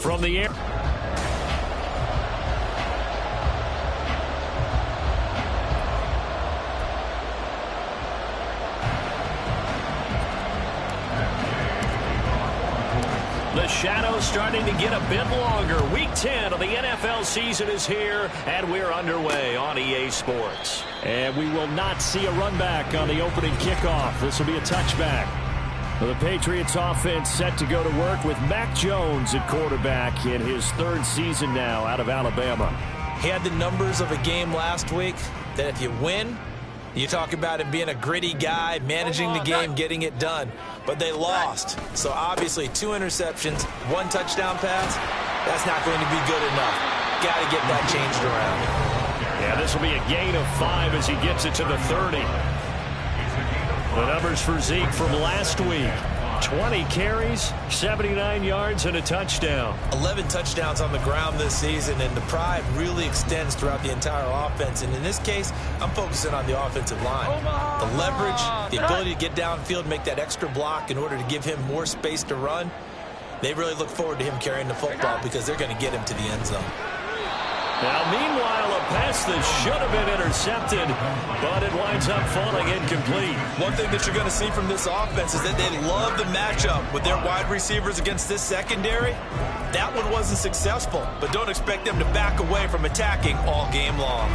from the air. The shadow's starting to get a bit longer. Week 10 of the NFL season is here, and we're underway on EA Sports. And we will not see a run back on the opening kickoff. This will be a touchback. The Patriots offense set to go to work with Mac Jones at quarterback in his third season now out of Alabama. He had the numbers of a game last week that if you win, you talk about him being a gritty guy, managing the game, getting it done. But they lost. So obviously 2 interceptions, 1 touchdown pass, that's not going to be good enough. Got to get that changed around. Yeah, this will be a gain of 5 as he gets it to the 30. The numbers for Zeke from last week. 20 carries, 79 yards, and a touchdown. 11 touchdowns on the ground this season, and the pride really extends throughout the entire offense. And in this case, I'm focusing on the offensive line. The leverage, the ability to get downfield, make that extra block in order to give him more space to run. They really look forward to him carrying the football because they're going to get him to the end zone. Now, meanwhile, a pass that should have been intercepted, but it winds up falling incomplete. One thing that you're going to see from this offense is that they love the matchup with their wide receivers against this secondary. That one wasn't successful, but don't expect them to back away from attacking all game long.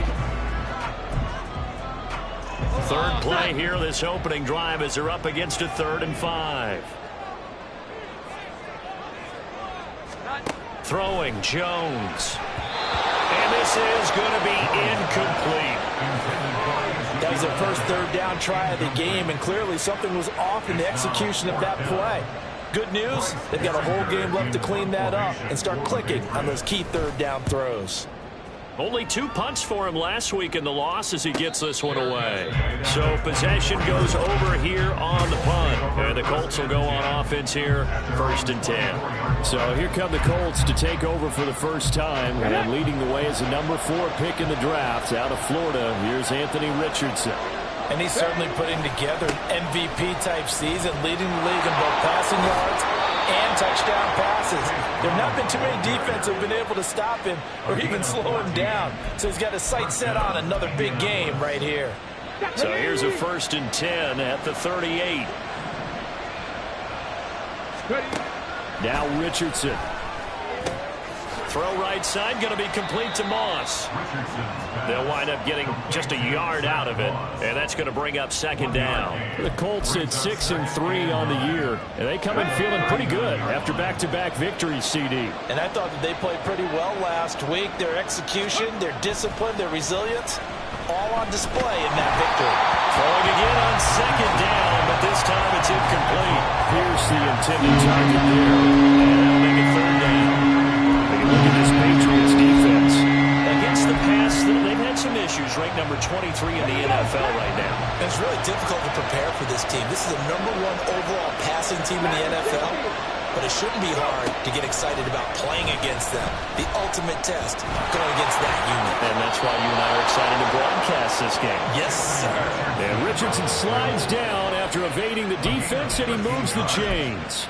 Third play here, this opening drive, as they're up against a 3rd and 5. Throwing, Jones. And this is going to be incomplete. That was their first 3rd down try of the game, and clearly something was off in the execution of that play. Good news, they've got a whole game left to clean that up and start clicking on those key 3rd down throws. Only 2 punts for him last week in the loss as he gets this one away. So possession goes over here on the punt. And the Colts will go on offense here, 1st and 10. So here come the Colts to take over for the first time. And leading the way is a number 4 pick in the draft out of Florida. Here's Anthony Richardson. And he's certainly putting together an MVP-type season, leading the league in both passing yards and touchdown passes. There have not been too many defenses who have been able to stop him or even slow him down. So he's got his sights set on another big game right here. So here's a 1st and 10 at the 38. Now Richardson. Throw right side, going to be complete to Moss. They'll wind up getting just a yard out of it, and that's going to bring up 2nd down. The Colts at 6-3 on the year, and they come in feeling pretty good after back-to-back victories, CD. And I thought that they played pretty well last week. Their execution, their discipline, their resilience, all on display in that victory. Throwing again on 2nd down, but this time it's incomplete. Here's the intended target there. And that'll make it 3rd down. Look at this Patriots defense. Against the pass, they've had some issues. Ranked number 23 in the NFL right now. It's really difficult to prepare for this team. This is the number 1 overall passing team in the NFL, but it shouldn't be hard to get excited about playing against them. The ultimate test going against that unit. And that's why you and I are excited to broadcast this game. Yes, sir. And Richardson slides down after evading the defense, and he moves the chains.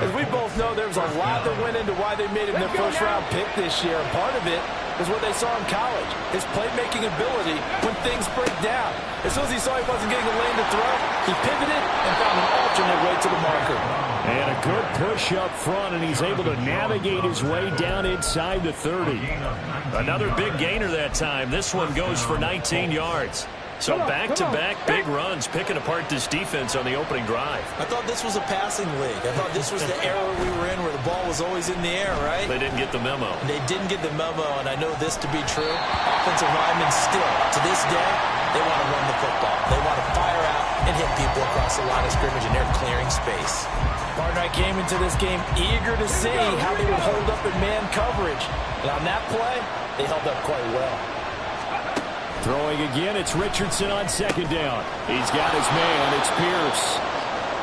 As we both know, there was a lot that went into why they made him their first-round pick this year. And part of it was what they saw in college, his playmaking ability when things break down. As soon as he saw he wasn't getting a lane to throw, he pivoted and found an alternate way to the marker. And a good push up front, and he's able to navigate his way down inside the 30. Another big gainer that time. This one goes for 19 yards. So back-to-back big runs, picking apart this defense on the opening drive. I thought this was a passing league. I thought this was the era we were in where the ball was always in the air, right? They didn't get the memo. They didn't get the memo, and I know this to be true. Offensive linemen still, to this day, they want to run the football. They want to fire out and hit people across the line of scrimmage, and they're clearing space. Partner, I came into this game eager to see how they would hold up in man coverage. And on that play, they held up quite well. Throwing again, it's Richardson on 2nd down. He's got his man, it's Pierce.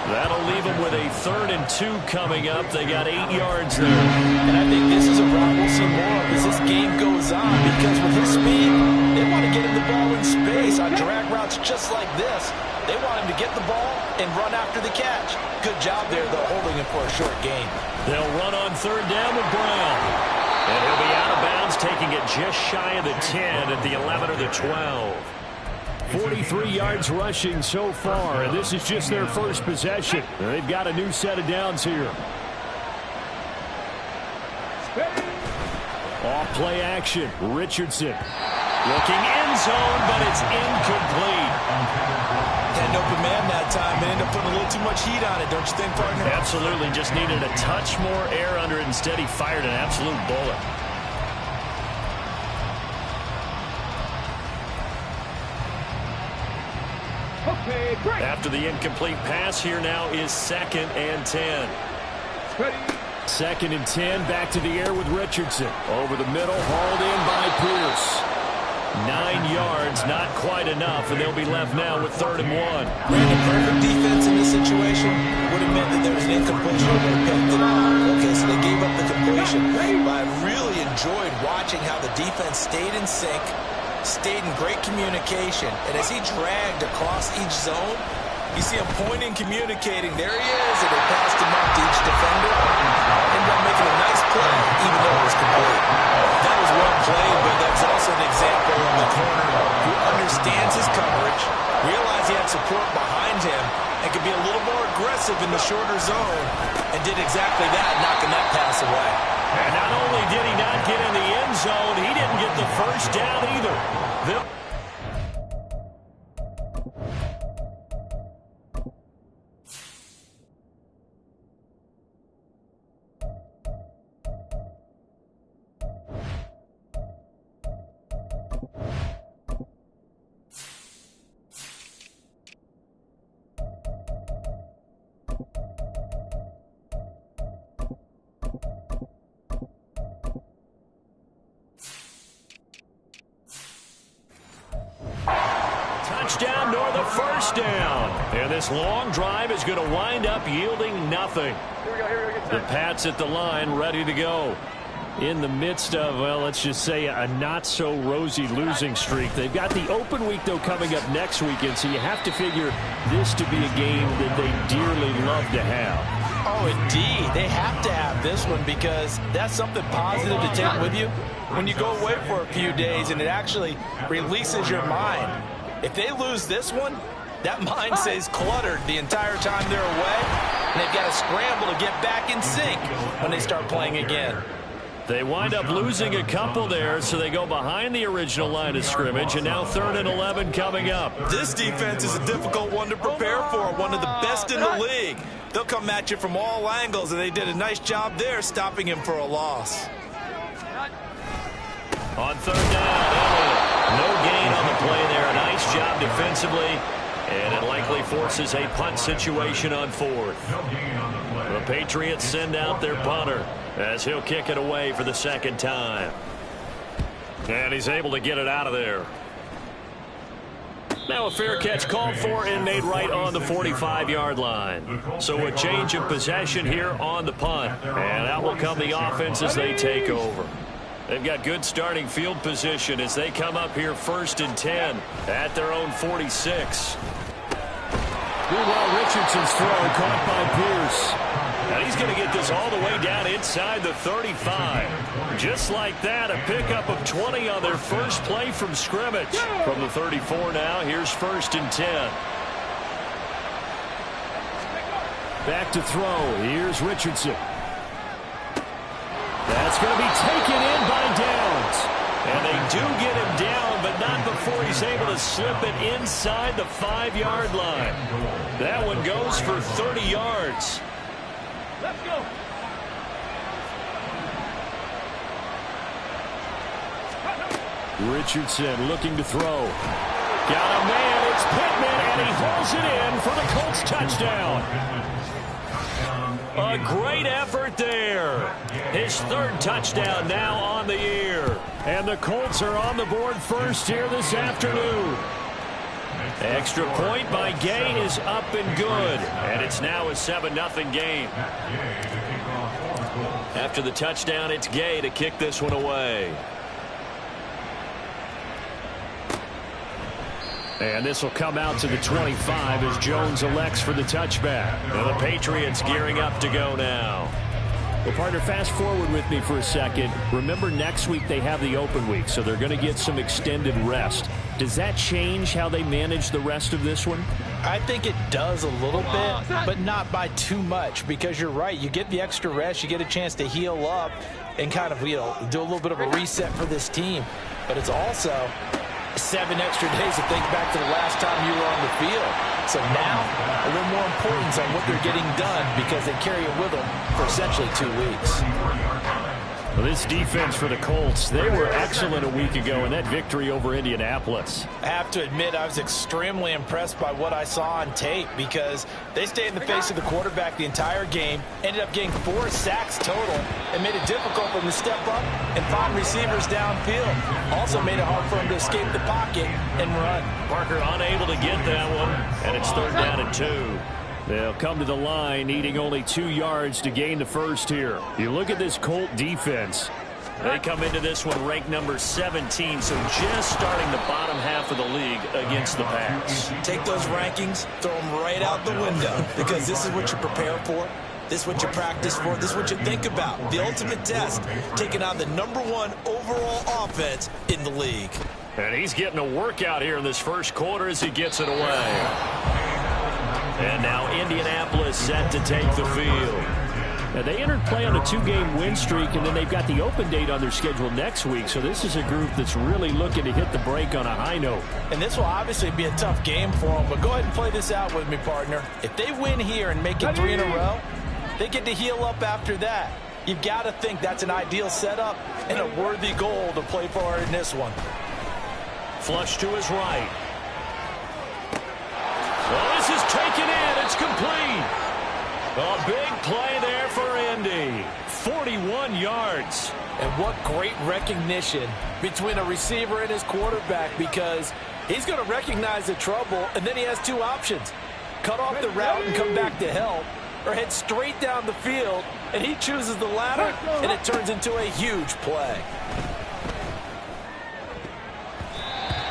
That'll leave them with a 3rd and 2 coming up. They got 8 yards there. And I think this is a route we'll see more of as this game goes on, because with his speed, they want to get him the ball in space on drag routes just like this. They want him to get the ball and run after the catch. Good job there, though, holding him for a short gain. They'll run on 3rd down with Brown. And he'll be out of bounds, taking it just shy of the 10 at the 11 or the 12. 43 yards rushing so far, and this is just their first possession. They've got a new set of downs here. Off play action. Richardson looking end zone, but it's incomplete. Had an open man that time and ended up putting a little too much heat on it, don't you think, partner? Absolutely. Just needed a touch more air under it. Instead, he fired an absolute bullet. After the incomplete pass, here now is 2nd and 10. 2nd and 10, back to the air with Richardson. Over the middle, hauled in by Pierce. 9 yards, not quite enough, and they'll be left now with 3rd and 1. Brandon, perfect defense in this situation would have meant that there was an incompletion and would have picked it off. Okay, so they gave up the completion. But I really enjoyed watching how the defense stayed in sync, stayed in great communication, and as he dragged across each zone, you see him pointing, communicating. There he is, and they passed him up to each defender. Ended up making a nice play, even though it was complete. That was well played, but that's also an example of the corner who understands his coverage, realized he had support behind him, and could be a little more aggressive in the shorter zone, and did exactly that, knocking that pass away. And not only did he not get in the end zone, he didn't get the first down either. Touchdown nor the first down. And this long drive is going to wind up yielding nothing. The Pats at the line, ready to go. In the midst of, well, let's just say a not-so-rosy losing streak. They've got the open week, though, coming up next weekend, so you have to figure this to be a game that they dearly love to have. Oh, indeed. They have to have this one because that's something positive to take with you when you go away for a few days, and it actually releases your mind. If they lose this one, that mind stays cluttered the entire time they're away, and they've got to scramble to get back in sync when they start playing again. They wind up losing a couple there, so they go behind the original line of scrimmage, and now 3rd and 11 coming up. This defense is a difficult one to prepare for, one of the best in the league. They'll come at you from all angles, and they did a nice job there stopping him for a loss. On 3rd down, no gain on the play there. Nice job defensively, and it likely forces a punt situation on 4th. The Patriots send out their punter as he'll kick it away for the 2nd time. And he's able to get it out of there. Now a fair catch called for and made right on the 45-yard line. So a change of possession here on the punt. And out will come the offense as they take over. They've got good starting field position as they come up here 1st and 10 at their own 46. Meanwhile, Richardson's throw caught by Pierce. And he's going to get this all the way down inside the 35. Just like that, a pickup of 20 on their first play from scrimmage. From the 34 now, here's 1st and 10. Back to throw. Here's Richardson. That's going to be taken in by Downs. And they do get him down, but not before he's able to slip it inside the 5-yard line. That one goes for 30 yards. Let's go. Richardson looking to throw. Got a man, it's Pittman, and he hauls it in for the Colts touchdown. A great effort there. His 3rd touchdown now on the year. And the Colts are on the board first here this afternoon. Extra point by Gay is up and good. And it's now a 7-0 game. After the touchdown, it's Gay to kick this one away. And this will come out to the 25 as Jones elects for the touchback. And the Patriots gearing up to go now. Well, partner, fast forward with me for a second. Remember, next week they have the open week, so they're going to get some extended rest. Does that change how they manage the rest of this one? I think it does a little bit, but not by too much, because you're right. You get the extra rest, you get a chance to heal up and kind of, do a little bit of a reset for this team. But it's also 7 extra days to think back to the last time you were on the field. So now, a little more importance on what they're getting done because they carry it with them for essentially 2 weeks. Well, this defense for the Colts, they were excellent a week ago in that victory over Indianapolis. I have to admit, I was extremely impressed by what I saw on tape because they stayed in the face of the quarterback the entire game, ended up getting 4 sacks total, and made it difficult for them to step up and find receivers downfield. Also made it hard for them to escape the pocket and run. Parker unable to get that one, and it's 3rd down and 2. They'll come to the line needing only 2 yards to gain the first here. You look at this Colt defense. They come into this one ranked number 17, so just starting the bottom half of the league against the pass. Take those rankings, throw them right out the window, because this is what you prepare for. This is what you practice for. This is what you think about. The ultimate test, taking on the #1 overall offense in the league. And he's getting a workout here in this first quarter as he gets it away. And now Indianapolis set to take the field. Now, they entered play on a 2-game win streak, and then they've got the open date on their schedule next week. So this is a group that's really looking to hit the break on a high note. And this will obviously be a tough game for them, but go ahead and play this out with me, partner. If they win here and make it 3 in a row, they get to heal up after that. You've got to think that's an ideal setup and a worthy goal to play for in this one. Flush to his right. Well, this is taken in. It's complete. A big play there for Indy. 41 yards. And what great recognition between a receiver and his quarterback, because he's going to recognize the trouble, and then he has 2 options. Cut off the route and come back to help, or head straight down the field, and he chooses the latter, and it turns into a huge play.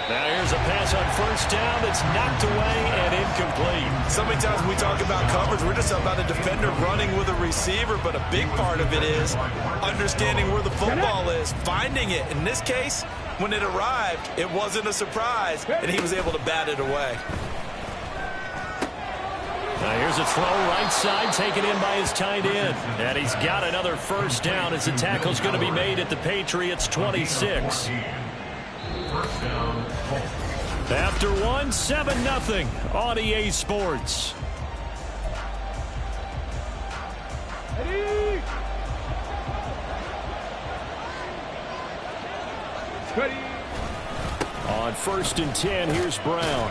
Now here's a pass on 1st down that's knocked away and incomplete. So many times when we talk about coverage, we're just about a defender running with a receiver, but a big part of it is understanding where the football is, finding it. In this case, when it arrived, it wasn't a surprise, and he was able to bat it away. Now here's a throw right side taken in by his tight end. And he's got another 1st down as the tackle's going to be made at the Patriots 26. After 1, 7-0 on EA Sports. On 1st and 10, here's Brown.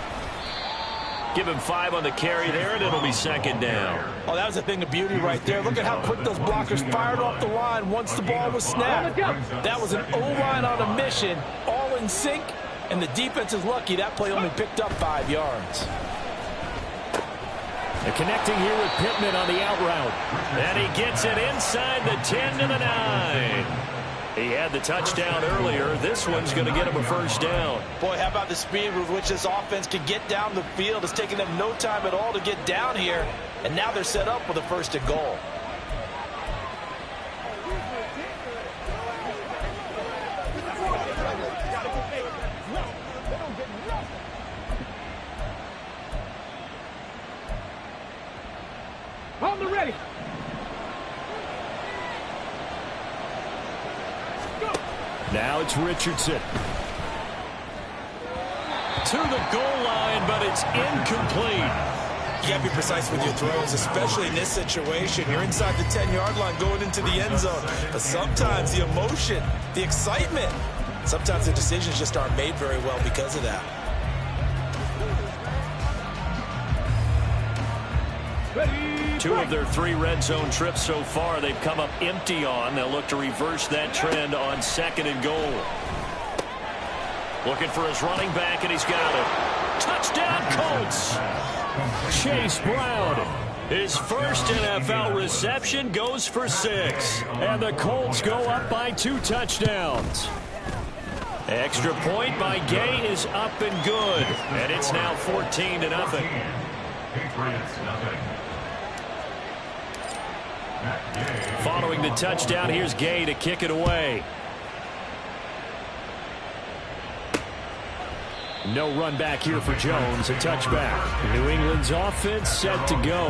Give him 5 on the carry there, and it'll be 2nd down. Oh, that was a thing of beauty right there. Look at how quick those blockers fired off the line once the ball was snapped. That was an O-line on a mission, all in sync, and the defense is lucky that play only picked up 5 yards. They're connecting here with Pittman on the out route. And he gets it inside the 10 to the 9. He had the touchdown earlier. This one's going to get him a 1st down. Boy, how about the speed with which this offense can get down the field? It's taking them no time at all to get down here. And now they're set up with a 1st and goal. On the ready. Now it's Richardson. To the goal line, but it's incomplete. You got to be precise with your throws, especially in this situation. You're inside the 10-yard line going into the end zone. But sometimes the emotion, the excitement, sometimes the decisions just aren't made very well because of that. Ready. 2 of their 3 red zone trips so far they've come up empty on. They'll look to reverse that trend on 2nd and goal. Looking for his running back, and he's got it. Touchdown, Colts. Chase Brown, his first NFL reception, goes for 6. And the Colts go up by 2 touchdowns. Extra point by Gay is up and good. And it's now 14-0. Following the touchdown, here's Gay to kick it away. No run back here for Jones. A touchback. New England's offense set to go.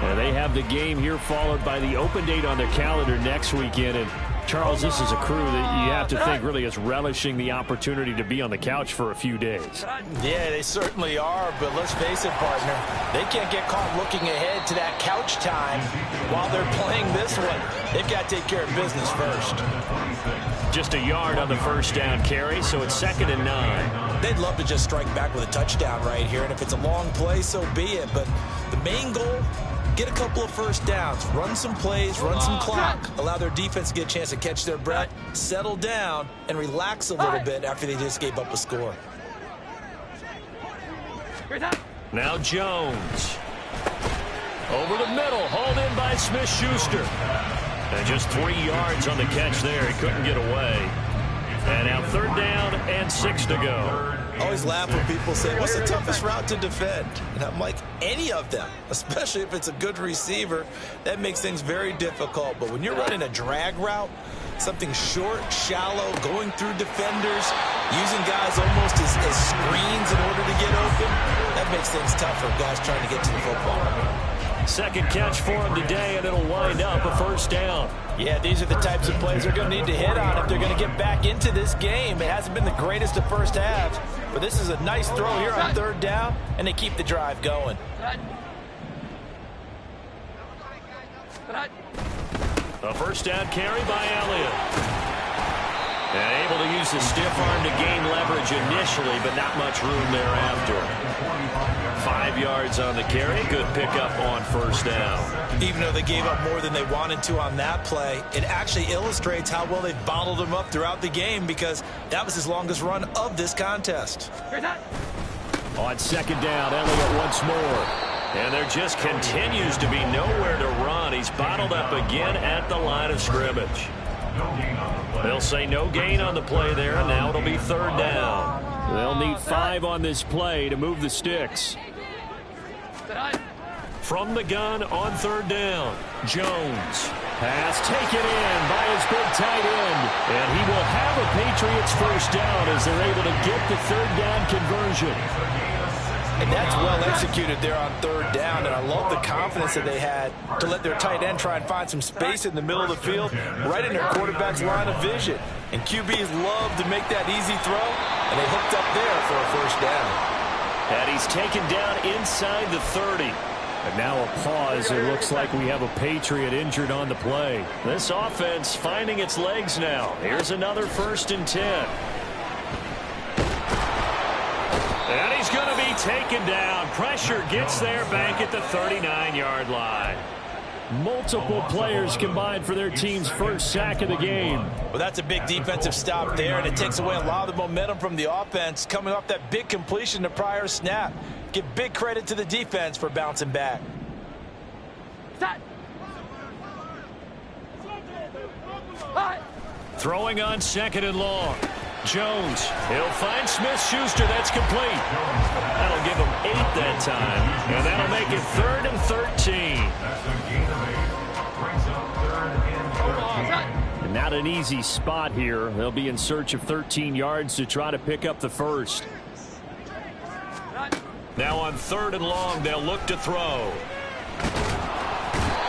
And they have the game here followed by the open date on their calendar next weekend. And Charles, this is a crew that you have to think really is relishing the opportunity to be on the couch for a few days. Yeah, they certainly are, but let's face it, partner, they can't get caught looking ahead to that couch time while they're playing this one. They've got to take care of business first. Just a yard on the first down carry, so it's 2nd and 9. They'd love to just strike back with a touchdown right here, and if it's a long play, so be it. But the main goal, get a couple of first downs, run some plays, run some clock, allow their defense to get a chance to catch their breath, settle down, and relax a little bit after they just gave up a score. Now Jones. Over the middle, hauled in by Smith-Schuster. And just 3 yards on the catch there. He couldn't get away. And now 3rd down and 6 to go. I always laugh when people say, what's the toughest route to defend? And I'm like, any of them, especially if it's a good receiver. That makes things very difficult. But when you're running a drag route, something short, shallow, going through defenders, using guys almost as screens in order to get open, that makes things tough for guys trying to get to the football. Second catch for him today, and it'll wind up a 1st down. Yeah, these are the types of plays they're going to need to hit on if they're going to get back into this game. It hasn't been the greatest of first halves, but this is a nice throw here on 3rd down, and they keep the drive going. A 1st down carry by Elliott. And able to use the stiff arm to gain leverage initially, but not much room thereafter. 5 yards on the carry. Good pickup on 1st down. Even though they gave up more than they wanted to on that play, it actually illustrates how well they've bottled him up throughout the game, because that was his longest run of this contest. On 2nd down, Elliott once more. And there just continues to be nowhere to run. He's bottled up again at the line of scrimmage. They'll say no gain on the play there, and now it'll be 3rd down. They'll need 5 on this play to move the sticks. From the gun on 3rd down, Jones. Pass taken in by his big tight end. And he will have a Patriots 1st down as they're able to get the 3rd down conversion. And that's well executed there on 3rd down, and I love the confidence that they had to let their tight end try and find some space in the middle of the field, right in their quarterback's line of vision. And QBs love to make that easy throw, and they hooked up there for a 1st down. And he's taken down inside the 30. And now a pause. It looks like we have a Patriot injured on the play. This offense finding its legs now. Here's another 1st and 10. And he's going to be taken down. Pressure gets there back at the 39-yard line. Multiple players combined for their team's 1st sack of the game. Well, that's a big defensive stop there, and it takes away a lot of the momentum from the offense coming off that big completion the prior snap. Give big credit to the defense for bouncing back. Throwing on 2nd and long. Jones, he'll find Smith-Schuster. That's complete. That'll give him 8 that time, and that'll make it 3rd and 13. And not an easy spot here. They'll be in search of 13 yards to try to pick up the 1st. Now on 3rd and long, they'll look to throw.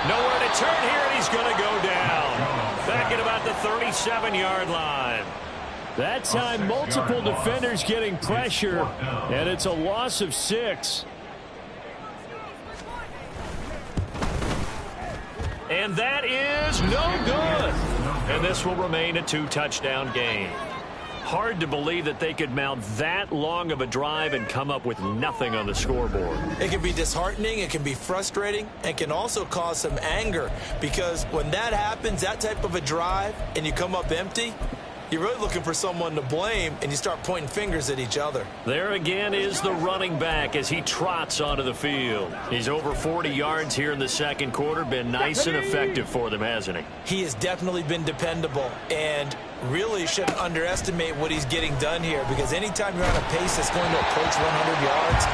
Nowhere to turn here, and he's going to go down. Back at about the 37-yard line. That time, multiple defenders getting pressure, and it's a loss of 6. And that is no good. And this will remain a 2-touchdown game. Hard to believe that they could mount that long of a drive and come up with nothing on the scoreboard. It can be disheartening, it can be frustrating, and can also cause some anger, because when that happens, that type of a drive, and you come up empty, You're really looking for someone to blame, and you start pointing fingers at each other. There again is the running back as he trots onto the field. He's over 40 yards here in the second quarter. Been nice and effective for them, hasn't he? He has definitely been dependable, and really shouldn't underestimate what he's getting done here, because anytime you're on a pace that's going to approach 100 yards,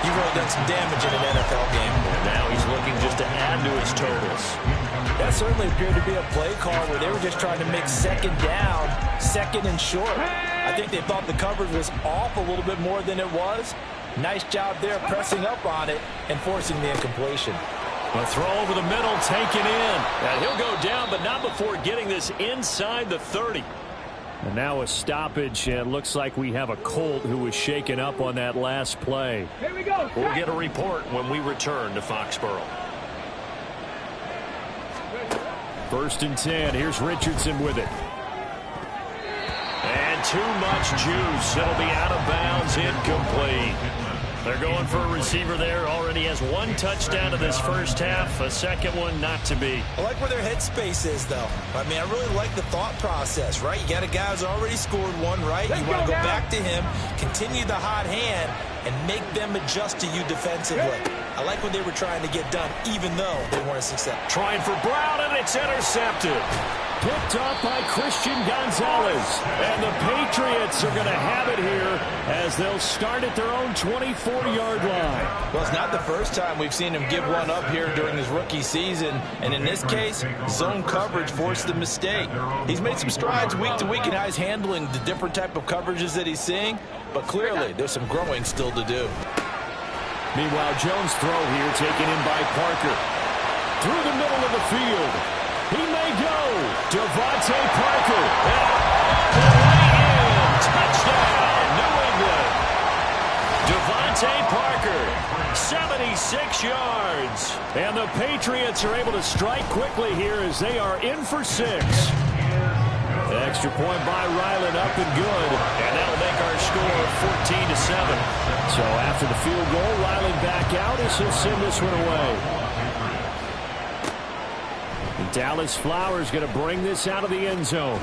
you've really done some damage in an NFL game. And now he's looking just to add to his totals. That certainly appeared to be a play call where they were just trying to make second down, second and short. I think they thought the coverage was off a little bit more than it was. Nice job there pressing up on it and forcing the incompletion. A throw over the middle, taken in. And he'll go down, but not before getting this inside the 30. And now a stoppage, and it looks like we have a Colt who was shaken up on that last play. Here we go. We'll get a report when we return to Foxborough. 1st and 10. Here's Richardson with it. And too much juice. It'll be out of bounds, incomplete. They're going for a receiver there. Already has 1 touchdown in this first half. A second one not to be. I like where their headspace is, though. I mean, I really like the thought process, right? You got a guy who's already scored 1, right? You want to go back to him, continue the hot hand, and make them adjust to you defensively. I like what they were trying to get done, even though they weren't a success. Trying for Brown, and it's intercepted. Picked up by Christian Gonzalez. And the Patriots are going to have it here as they'll start at their own 24-yard line. Well, it's not the first time we've seen him give one up here during his rookie season. And in this case, zone coverage forced the mistake. He's made some strides week to week in how he's handling the different type of coverages that he's seeing. But clearly, there's some growing still to do. Meanwhile, Jones' throw here taken in by Parker. Through the middle of the field. He may go. Devontae Parker. Touchdown, New England. Devontae Parker, 76 yards. And the Patriots are able to strike quickly here as they are in for 6. Extra point by Ryland, up and good. And that'll make our score 14-7. So after the field goal, Ryland back out as he'll send this one away. Dallas Flowers going to bring this out of the end zone.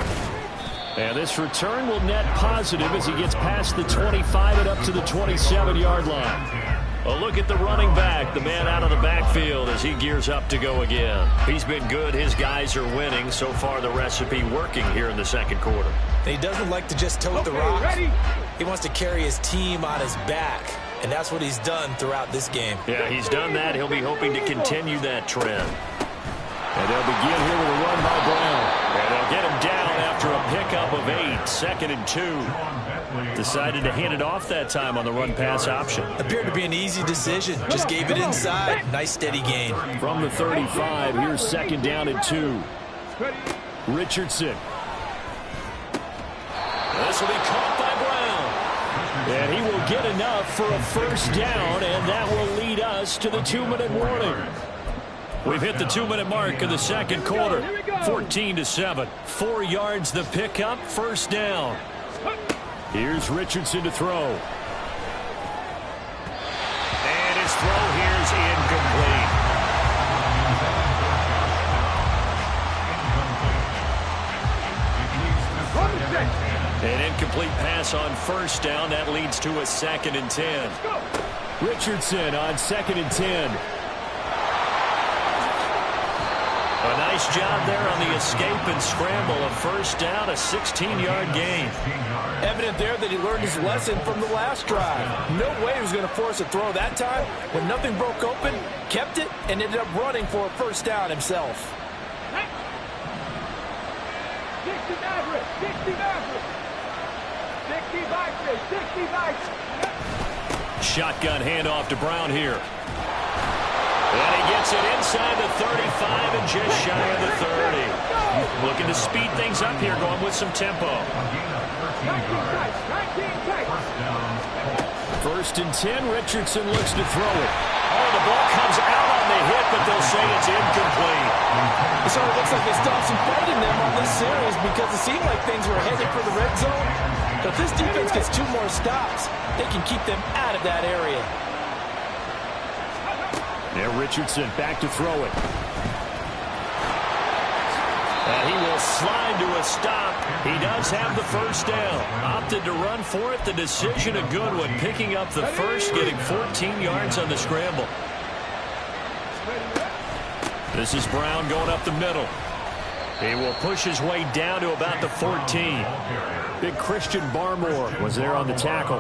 And this return will net positive as he gets past the 25 and up to the 27-yard line. A look at the running back, the man out of the backfield as he gears up to go again. He's been good. His guys are winning. So far, the recipe working here in the second quarter. And he doesn't like to just tote the rock. He wants to carry his team on his back. And that's what he's done throughout this game. Yeah, he's done that. He'll be hoping to continue that trend. And they'll begin here with a run by Brown. And they'll get him down after a pickup of 8. 2nd and 2. Decided to hand it off that time on the run-pass option. Appeared to be an easy decision. Just gave it inside. Nice steady gain. From the 35, here's 2nd down and 2. Richardson. This will be caught by Brown. And he will get enough for a 1st down, and that will lead us to the 2-minute warning. We've hit the 2-minute mark of the second quarter. 14-7. 4 yards the pickup, 1st down. Here's Richardson to throw. And his throw here's incomplete. An incomplete pass on 1st down. That leads to a 2nd and 10. Richardson on 2nd and 10. A nice job there on the escape and scramble. A 1st down, a 16-yard gain. Evident there that he learned his lesson from the last drive. No way he was going to force a throw that time. When nothing broke open, kept it, and ended up running for a 1st down himself. 60 Shotgun handoff to Brown here. And he gets it inside the 35 and just shy of the 30. Looking to speed things up here, going with some tempo. 1st and 10, Richardson looks to throw it. Oh, the ball comes out on the hit, but they'll say it's incomplete. It sort of looks like they stopped some fight in them on this series because it seemed like things were headed for the red zone. But if this defense gets 2 more stops, they can keep them out of that area. Now Richardson back to throw it. And he will slide to a stop. He does have the first down. Opted to run for it. The decision a good one. Picking up the first, getting 14 yards on the scramble. This is Brown going up the middle. He will push his way down to about the 14. Big Christian Barmore was there on the tackle.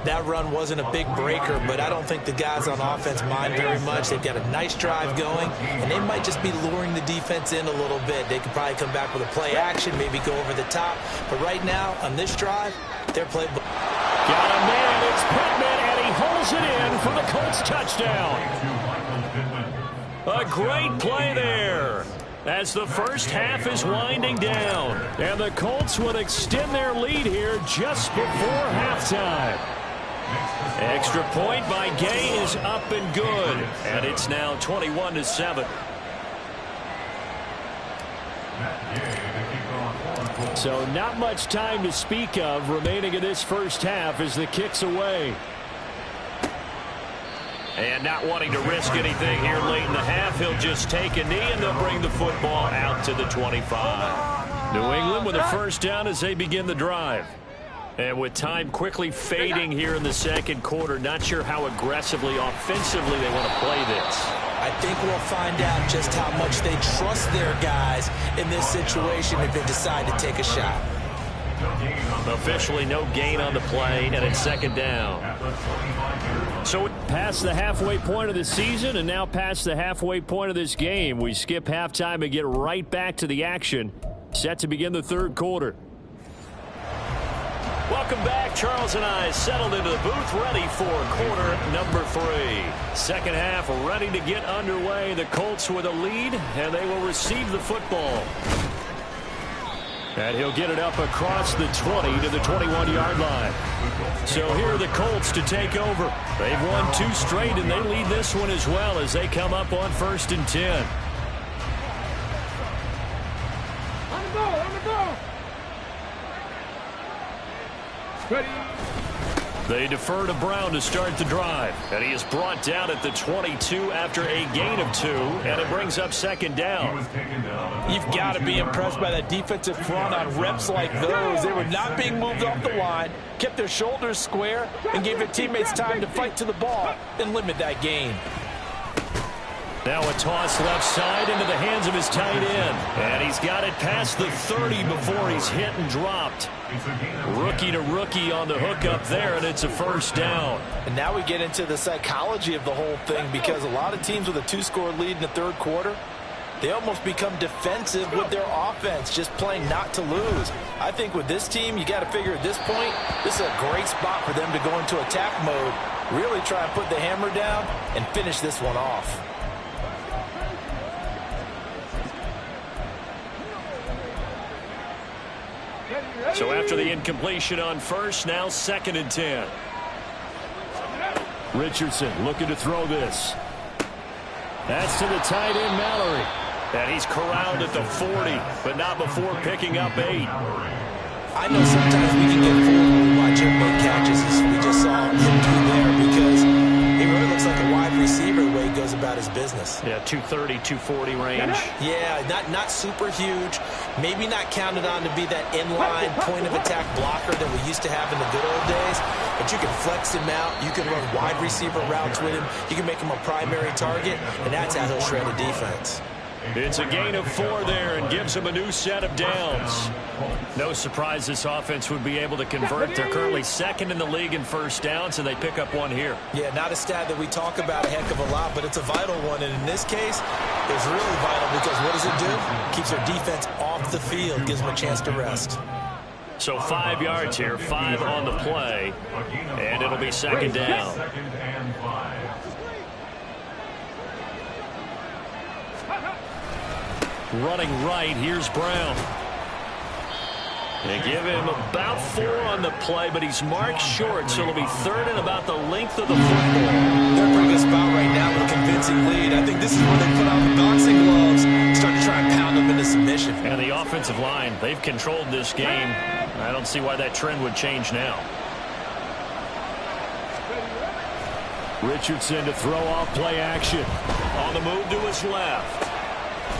That run wasn't a big breaker, but I don't think the guys on offense mind very much. They've got a nice drive going, and they might just be luring the defense in a little bit. They could probably come back with a play action, maybe go over the top. But right now, on this drive, they're playing. Got a man. It's Pittman, and he holds it in for the Colts touchdown. A great play there, as the first half is winding down. And the Colts would extend their lead here just before halftime. Extra point by Gay is up and good. And it's now 21-7. So not much time to speak of remaining in this first half as the kick's away. And not wanting to risk anything here late in the half, he'll just take a knee, and they'll bring the football out to the 25. New England with a first down as they begin the drive. And with time quickly fading here in the second quarter, not sure how aggressively, offensively they want to play this. I think we'll find out just how much they trust their guys in this situation if they decide to take a shot. Officially no gain on the play, and it's second down. So past the halfway point of the season and now past the halfway point of this game, we skip halftime and get right back to the action. Set to begin the third quarter. Welcome back. Charles and I settled into the booth, ready for quarter number 3. Second half ready to get underway. The Colts with a lead, and they will receive the football. And he'll get it up across the 20 to the 21-yard line. So here are the Colts to take over. They've won 2 straight, and they lead this one as well as they come up on 1st and 10. On the go. Ready. They defer to Brown to start the drive. And he is brought down at the 22 after a gain of 2. And it brings up second down. You've got to be impressed by that defensive front on reps like those. They were not being moved off the line, kept their shoulders square, and gave their teammates time to fight to the ball and limit that gain. Now a toss left side into the hands of his tight end. And he's got it past the 30 before he's hit and dropped. Rookie to rookie on the hook up there, and it's a first down. And now we get into the psychology of the whole thing, because a lot of teams with a 2-score lead in the third quarter, they almost become defensive with their offense, just playing not to lose. I think with this team, you got to figure at this point, this is a great spot for them to go into attack mode, really try and put the hammer down and finish this one off. So after the incompletion on first, now 2nd and 10. Richardson looking to throw this. That's to the tight end, Mallory. And he's corralled at the 40, but not before picking up 8. I know sometimes we can get fooled when we watch him make catches, as we just saw him do there, because he really looks like a wide receiver the way he goes about his business. Yeah, 230, 240 range. Yeah, not super huge. Maybe not counted on to be that inline point-of-attack blocker that we used to have in the good old days. But you can flex him out. You can run wide receiver routes with him. You can make him a primary target, and that's how he'll shred a defense. It's a gain of 4 there and gives him a new set of downs. No surprise this offense would be able to convert. They're currently 2nd in the league in first downs, and they pick up 1 here. Yeah, not a stat that we talk about a heck of a lot, but it's a vital one. And in this case, it's really vital because what does it do? Keeps their defense off the field, gives them a chance to rest. So 5 yards here, 5 on the play, and it'll be second down. Running right, here's Brown. They give him about 4 on the play, but he's marked short, so it'll be 3rd and about the length of the football. They're in a pretty good spot right now with a convincing lead. I think this is where they put on the boxing gloves, start to try and pound them into submission. And the offensive line, they've controlled this game. I don't see why that trend would change now. Richardson to throw off play action. On the move to his left.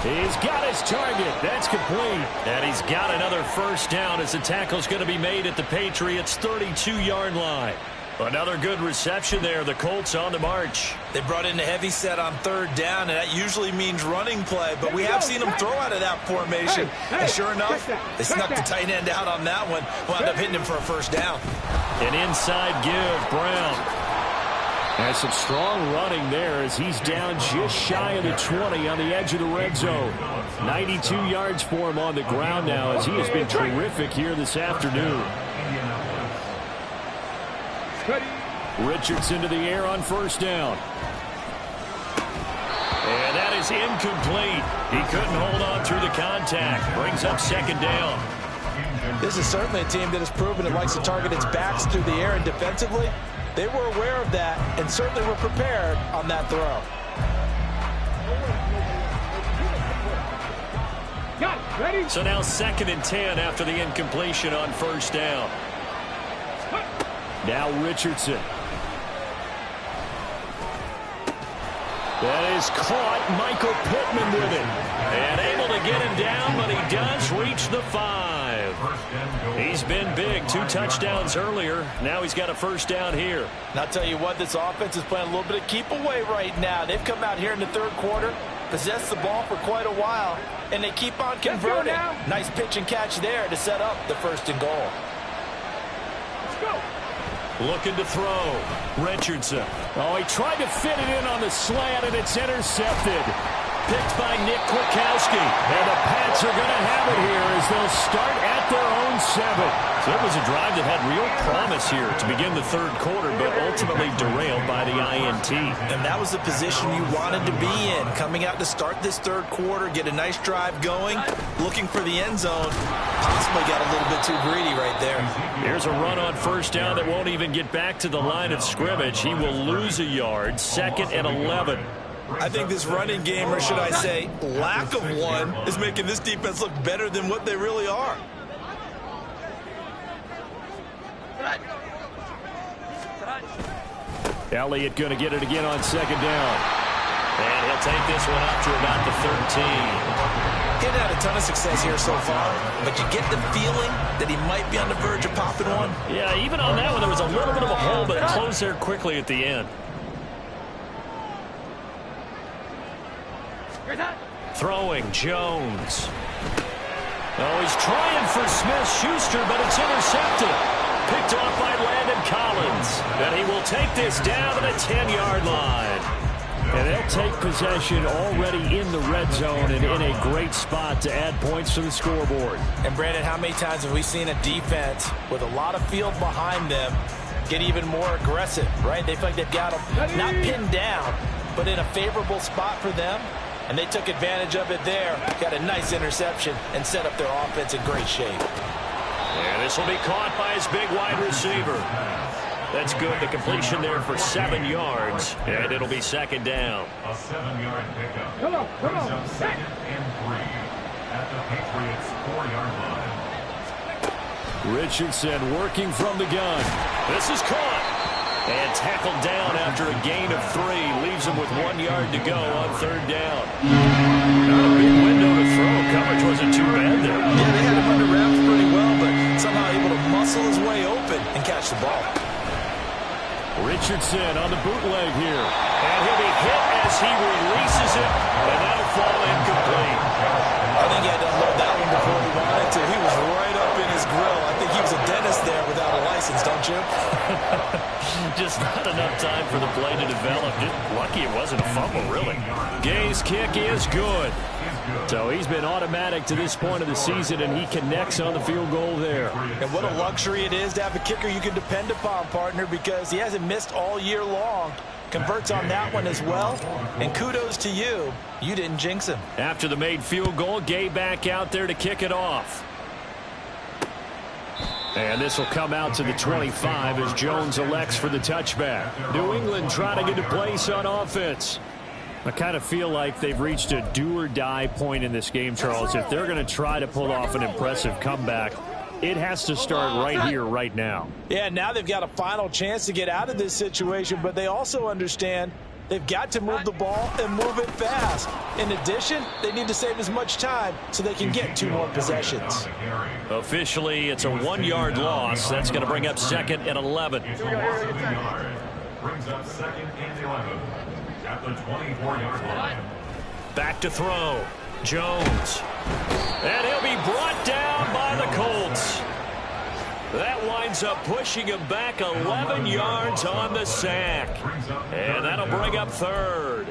He's got his target. That's complete. And he's got another first down as the tackle's going to be made at the Patriots' 32-yard line. Another good reception there. The Colts on the march. They brought in a heavy set on third down, and that usually means running play, but we have seen them throw out of that formation. And sure enough, they snuck the tight end out on that one. Wound up hitting him for a first down. An inside give, Brown. And some strong running there as he's down just shy of the 20 on the edge of the red zone. 92 yards for him on the ground now as he has been terrific here this afternoon. Richardson to the air on first down. And that is incomplete. He couldn't hold on through the contact. Brings up second down. This is certainly a team that has proven it likes to target its backs through the air, and defensively, they were aware of that and certainly were prepared on that throw. So now 2nd and 10 after the incompletion on first down. Now Richardson. That is caught. Michael Pittman with it. And able to get him down, but he does reach the 5. He's been big. 2 touchdowns earlier. Now he's got a first down here. And I'll tell you what, this offense is playing a little bit of keep away right now. They've come out here in the third quarter, possessed the ball for quite a while, and they keep on converting. Nice pitch and catch there to set up the 1st and goal. Let's go. Looking to throw. Richardson. Oh, he tried to fit it in on the slant, and it's intercepted. Picked by Nick Kwiatkowski. And the Pats are going to have it here as they'll start at their own 7. So it was a drive that had real promise here to begin the third quarter, but ultimately derailed by the INT. And that was the position you wanted to be in. Coming out to start this third quarter, get a nice drive going, looking for the end zone. Possibly got a little bit too greedy right there. Here's a run on first down that won't even get back to the line of scrimmage. He will lose a yard. 2nd and 11. I think this running game, or should I say lack of one, is making this defense look better than what they really are. Elliott going to get it again on 2nd down. And he'll take this one up to about the 13. He's had a ton of success here so far, but you get the feeling that he might be on the verge of popping one. Yeah, even on that one, there was a little bit of a hole, but it closed there quickly at the end. Throwing, Jones. Oh, he's trying for Smith-Schuster, but it's intercepted. Picked off by Landon Collins. And he will take this down to the 10-yard line. And they'll take possession already in the red zone and in a great spot to add points to the scoreboard. And, Brandon, how many times have we seen a defense with a lot of field behind them get even more aggressive, right? They feel like they've got them not pinned down, but in a favorable spot for them. And they took advantage of it there. Got a nice interception and set up their offense in great shape. And this will be caught by his big wide receiver. That's good. The completion there for 7 yards. And it'll be 2nd down. A 7-yard pickup. Come on. 2nd and 3 at the Patriots' 4-yard line. Richardson working from the gun. This is caught. And tackled down after a gain of 3. Leaves him with 1 yard to go on 3rd down. Not a big window to throw. Coverage wasn't too bad there. Yeah, they had him under wraps pretty well, but somehow able to muscle his way open and catch the ball. Richardson on the bootleg here. And he'll be hit as he releases it. And that'll fall incomplete. I think he had to unload that one before he wanted to. He was right up in his grill. I think he was a dentist there without a license, don't you? Just not enough time for the play to develop. Just lucky it wasn't a fumble, really. Gay's kick is good. So he's been automatic to this point of the season, and he connects on the field goal there. And what a luxury it is to have a kicker you can depend upon, partner, because he hasn't missed all year long. Converts on that one as well. And kudos to you. You didn't jinx him. After the made field goal, Gay back out there to kick it off. And this will come out to the 25 as Jones elects for the touchback. New England trying to get a place on offense. I kind of feel like they've reached a do-or-die point in this game, Charles. If they're going to try to pull off an impressive comeback, it has to start right here, right now. Yeah, now they've got a final chance to get out of this situation, but they also understand They've got to move the ball and move it fast. In addition, they need to save as much time so they can get 2 more possessions. Officially, it's a 1-yard loss. That's going to bring up 2nd and 11. Brings up 2nd and 11 at the 24-yard line. Back to throw. Jones. And he'll be brought down by the Colts. That winds up pushing him back 11 yards on the sack. And that'll bring up 3rd.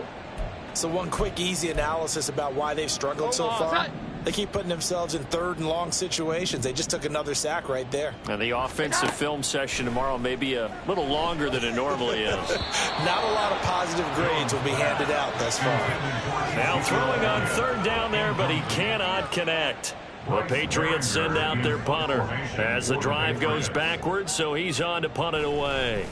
So one quick, easy analysis about why they've struggled so far. They keep putting themselves in 3rd and long situations. They just took another sack right there. And the offensive film session tomorrow may be a little longer than it normally is. Not a lot of positive grades will be handed out thus far. Now throwing on 3rd down there, but he cannot connect. The Patriots send out their punter as the drive goes backwards, so he's on to punt it away.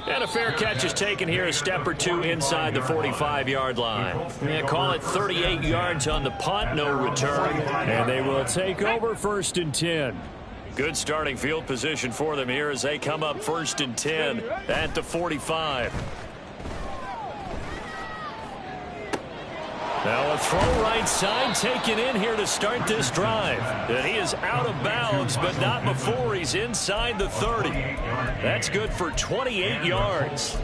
And a fair catch is taken here, a step or 2 inside the 45-yard line. Yeah, call it 38 yards on the punt, no return. And they will take over 1st and 10. Good starting field position for them here as they come up 1st and 10 at the 45. Now a throw right side taken in here to start this drive. And he is out of bounds, but not before he's inside the 30. That's good for 28 yards.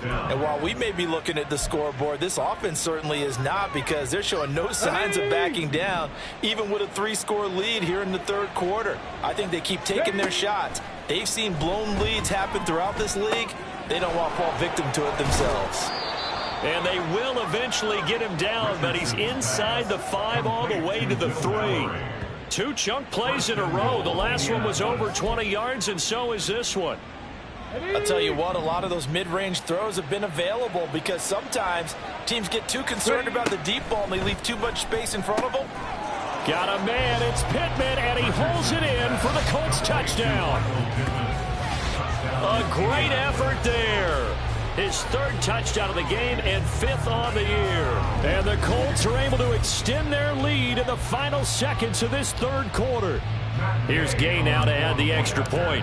And while we may be looking at the scoreboard, this offense certainly is not, because they're showing no signs of backing down, even with a 3-score lead here in the 3rd quarter. I think they keep taking their shots. They've seen blown leads happen throughout this league. They don't want to fall victim to it themselves. And they will eventually get him down, but he's inside the 5 all the way to the 3. 2 chunk plays in a row. The last one was over 20 yards, and so is this one. I'll tell you what, a lot of those mid-range throws have been available because sometimes teams get too concerned about the deep ball and they leave too much space in front of them. Got a man, it's Pittman, and he holds it in for the Colts touchdown. A great effort there. His 3rd touchdown of the game and 5th on the year. And the Colts are able to extend their lead in the final seconds of this 3rd quarter. Here's Gay now to add the extra point.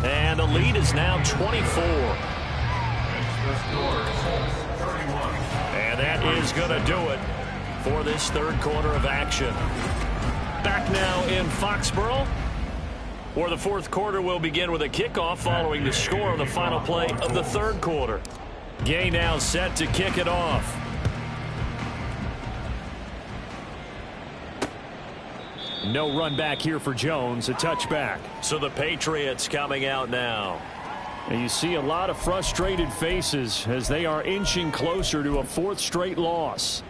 And the lead is now 24. And that is going to do it for this 3rd quarter of action. Back now in Foxborough, where the 4th quarter will begin with a kickoff following the score on the final play of the 3rd quarter. Gay now set to kick it off. No run back here for Jones, a touchback. So the Patriots coming out now. And you see a lot of frustrated faces as they are inching closer to a 4th straight loss.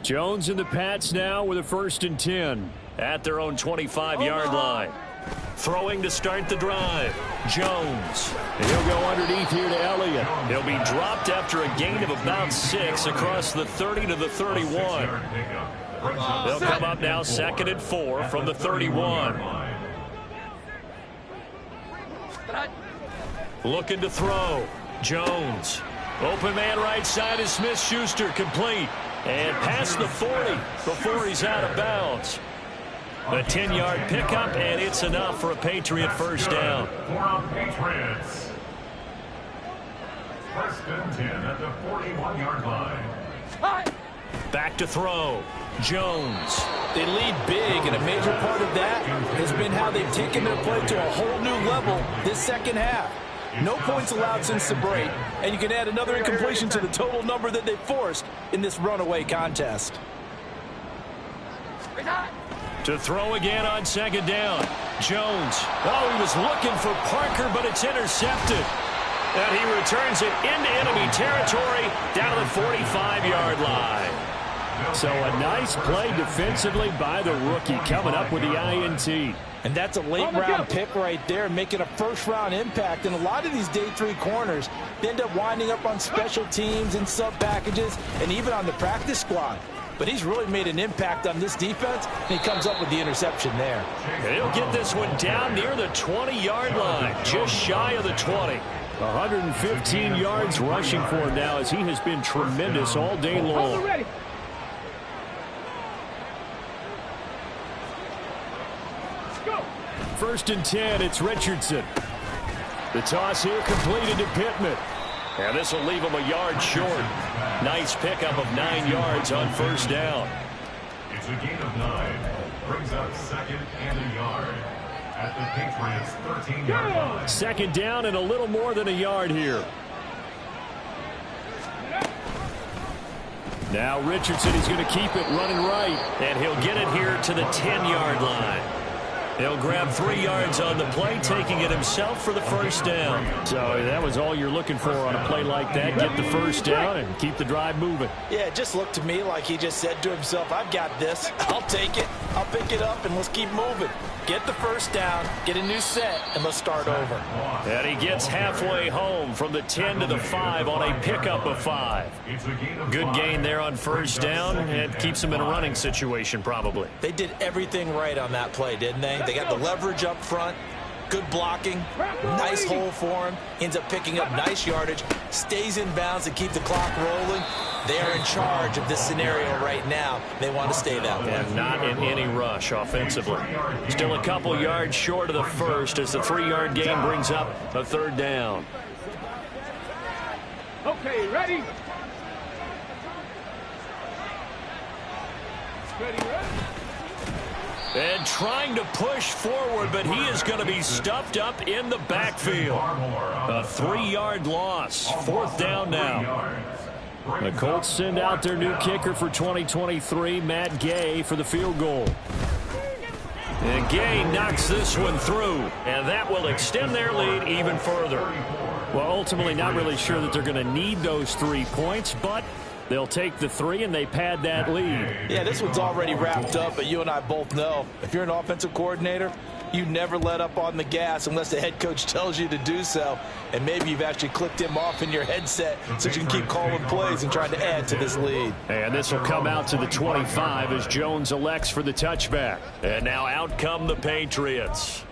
Jones and the Pats now with a 1st and 10. At their own 25-yard line. Throwing to start the drive. Jones. And he'll go underneath here to Elliott. He'll be dropped after a gain of about 6 across the 30 to the 31. They'll come up now 2nd and 4 from the 31. Looking to throw. Jones. Open man right side is Smith-Schuster, complete. And past the 40 before he's out of bounds. A 10-yard pickup, and it's enough for a Patriot 1st down. For Patriots. 1st and 10 at the 41-yard line. Back to throw. Jones. They lead big, and a major part of that has been how they've taken their play to a whole new level this 2nd half. No points allowed since the break, and you can add another incompletion to the total number that they forced in this runaway contest. To throw again on 2nd down. Jones. Oh, he was looking for Parker, but it's intercepted. And he returns it into enemy territory down to the 45-yard line. So a nice play defensively by the rookie, coming up with the INT. And that's a late-round pick right there, making a first-round impact. And a lot of these day 3 corners, they end up winding up on special teams and sub-packages and even on the practice squad. But he's really made an impact on this defense, and he comes up with the interception there. And he'll get this one down near the 20-yard line, just shy of the 20. 115 yards rushing for him now, as he has been tremendous all day long. Go. 1st and 10. It's Richardson. The toss here completed to Pittman. And this will leave him a yard short. Nice pickup of 9 yards on 1st down. It's a gain of 9. Brings up 2nd and a yard at the Patriots' 13-yard line. 2nd down and a little more than a yard here. Now Richardson is going to keep it running right. And he'll get it here to the 10-yard line. He'll grab 3 yards on the play, taking it himself for the 1st down. So that was all you're looking for on a play like that. Get the 1st down and keep the drive moving. Yeah, it just looked to me like he just said to himself, I've got this. I'll take it. I'll pick it up, and let's keep moving. Get the 1st down, get a new set, and let's start over. And he gets halfway home from the 10 to the 5 on a pickup of 5. Good gain there on 1st down, and keeps him in a running situation probably. They did everything right on that play, didn't they? They got the leverage up front, good blocking, nice hole for him, ends up picking up nice yardage, stays in bounds to keep the clock rolling. They are in charge of this scenario right now. They want to stay that way. And not in any rush offensively. Still a couple yards short of the 1st as the 3-yard gain brings up a 3rd down. Okay, ready? Ready. And trying to push forward, but he is going to be stuffed up in the backfield. A 3-yard loss. 4th down now. The Colts send out their new kicker for 2023, Matt Gay, for the field goal. And Gay knocks this one through, and that will extend their lead even further. Well, ultimately not really sure that they're going to need those 3 points, but they'll take the 3 and they pad that lead. Yeah, this one's already wrapped up, but you and I both know if you're an offensive coordinator, you never let up on the gas unless the head coach tells you to do so. And maybe you've actually clicked him off in your headset so you can keep calling plays and trying to add to this lead. And this will come out to the 25 as Jones elects for the touchback. And now out come the Patriots.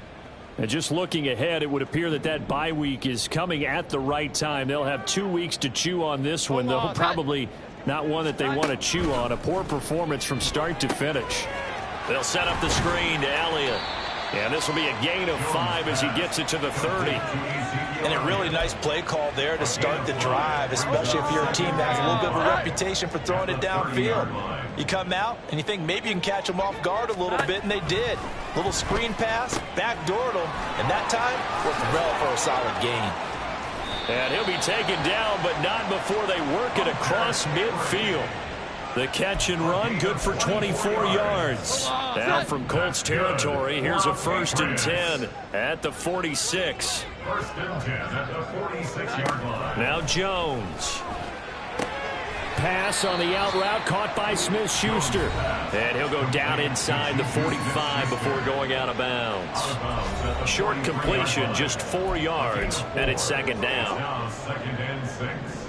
And just looking ahead, it would appear that that bye week is coming at the right time. They'll have 2 weeks to chew on this one. They'll probably not one that they want to chew on. A poor performance from start to finish. They'll set up the screen to Elliott. And this will be a gain of 5 as he gets it to the 30. And a really nice play call there to start the drive, especially if you're a team that has a little bit of a reputation for throwing it downfield. You come out and you think maybe you can catch them off guard a little bit, and they did. Little screen pass, backdoored them, and that time worked well for a solid gain. And he'll be taken down, but not before they work it across midfield. The catch and run, good for 24 yards. Now from Colts territory, here's a 1st and 10 at the 46. 1st and 10 at the 46-yard line. Now Jones. Pass on the out route, caught by Smith-Schuster. And he'll go down inside the 45 before going out of bounds. Short completion, just 4 yards, and it's 2nd down. Now 2nd and 6.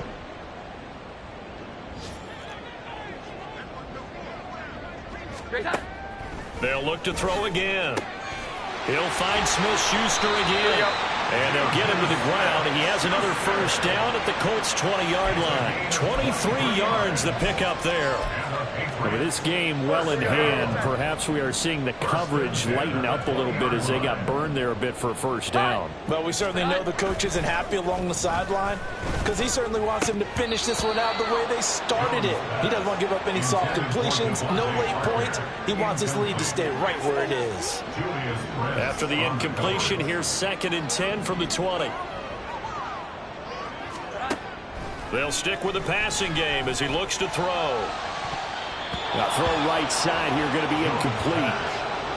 They'll look to throw again. He'll find Smith-Schuster again. And they'll get him to the ground. He has another 1st down at the Colts' 20-yard line. 23 yards the pickup there. With this game well in hand, perhaps we are seeing the coverage lighten up a little bit as they got burned there a bit for a 1st down. Well, we certainly know the coach isn't happy along the sideline because he certainly wants him to finish this one out the way they started it. He doesn't want to give up any soft completions, no late points. He wants his lead to stay right where it is. After the incompletion, here's 2nd and 10 from the 20. They'll stick with the passing game as he looks to throw. Now throw right side here, going to be incomplete.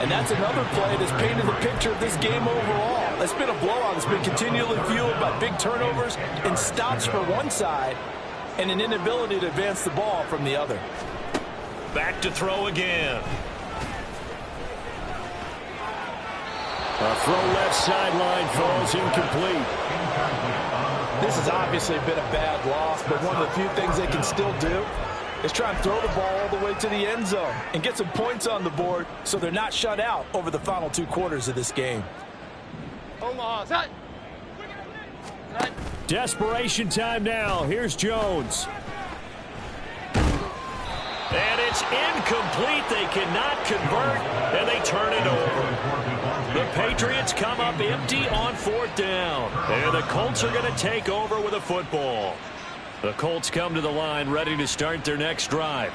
And that's another play that's painted the picture of this game overall. It's been a blowout. It's been continually fueled by big turnovers and stops for one side and an inability to advance the ball from the other. Back to throw again. A throw left sideline falls incomplete. This has obviously been a bad loss, but one of the few things they can still do is try and throw the ball all the way to the end zone and get some points on the board so they're not shut out over the final 2 quarters of this game. Desperation time now. Here's Jones. And it's incomplete. They cannot convert, and they turn it over. The Patriots come up empty on 4th down. And the Colts are going to take over with a football. The Colts come to the line ready to start their next drive.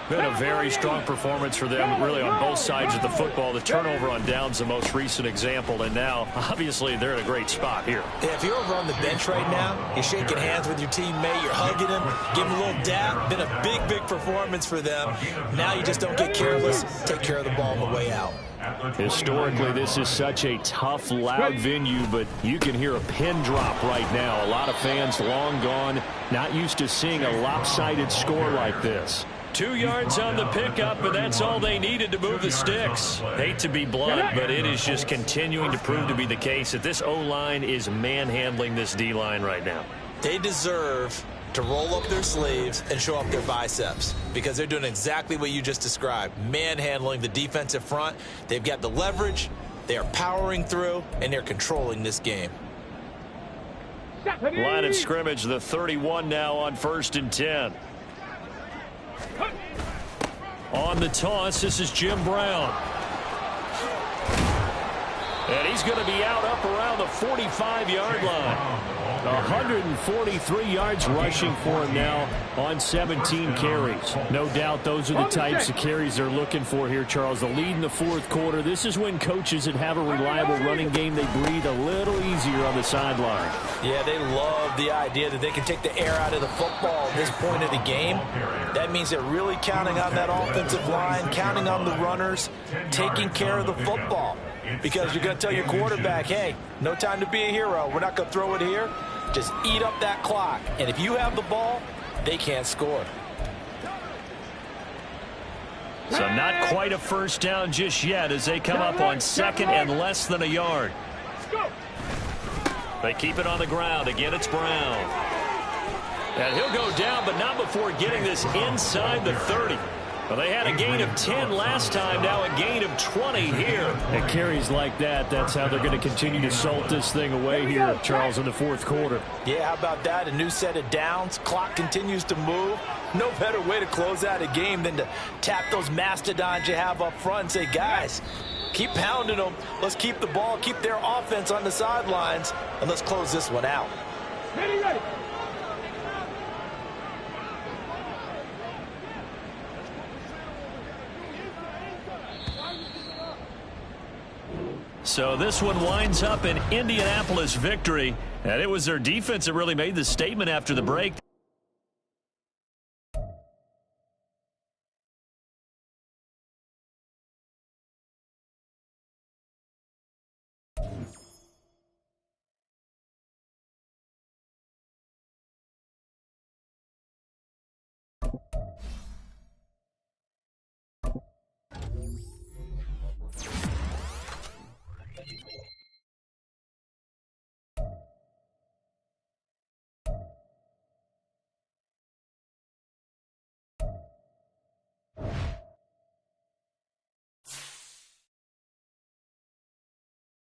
Been a very strong performance for them, really, on both sides of the football. The turnover on downs the most recent example, and now, obviously, they're in a great spot here. Yeah, if you're over on the bench right now, you're shaking hands with your teammate, you're hugging him, giving him a little dap. Been a big, big performance for them. Now you just don't get careless. Take care of the ball on the way out. Historically, this is such a tough, loud venue, but you can hear a pin drop right now. A lot of fans long gone, not used to seeing a lopsided score like this. 2 yards on the pickup, and that's all they needed to move the sticks. Hate to be blunt, but it is just continuing to prove to be the case that this O-line is manhandling this D-line right now. They deserve to roll up their sleeves and show up their biceps because they're doing exactly what you just described, manhandling the defensive front. They've got the leverage, they are powering through, and they're controlling this game. Line of scrimmage, the 31 now on 1st and 10. On the toss, this is Jim Brown. And he's going to be out up around the 45-yard line. 143 yards rushing for him now on 17 carries. No doubt those are the types of carries they're looking for here, Charles. The lead in the 4th quarter. This is when coaches that have a reliable running game, they breathe a little easier on the sideline. Yeah, they love the idea that they can take the air out of the football at this point of the game. That means they're really counting on that offensive line, counting on the runners, taking care of the football. Because you're going to tell your quarterback, hey, no time to be a hero. We're not going to throw it here. Just eat up that clock. And if you have the ball, they can't score. So not quite a first down just yet as they come up on 2nd and less than a yard. They keep it on the ground. Again, it's Brown. And he'll go down, but not before getting this inside the 30. Well, they had a gain of 10 last time, now a gain of 20 here. And carries like that, that's how they're going to continue to salt this thing away here, Charles, in the 4th quarter. Yeah, how about that? A new set of downs. Clock continues to move. No better way to close out a game than to tap those mastodons you have up front and say, guys, keep pounding them. Let's keep the ball, keep their offense on the sidelines, and let's close this one out. Ready. So this one winds up an Indianapolis victory, and it was their defense that really made the statement after the break.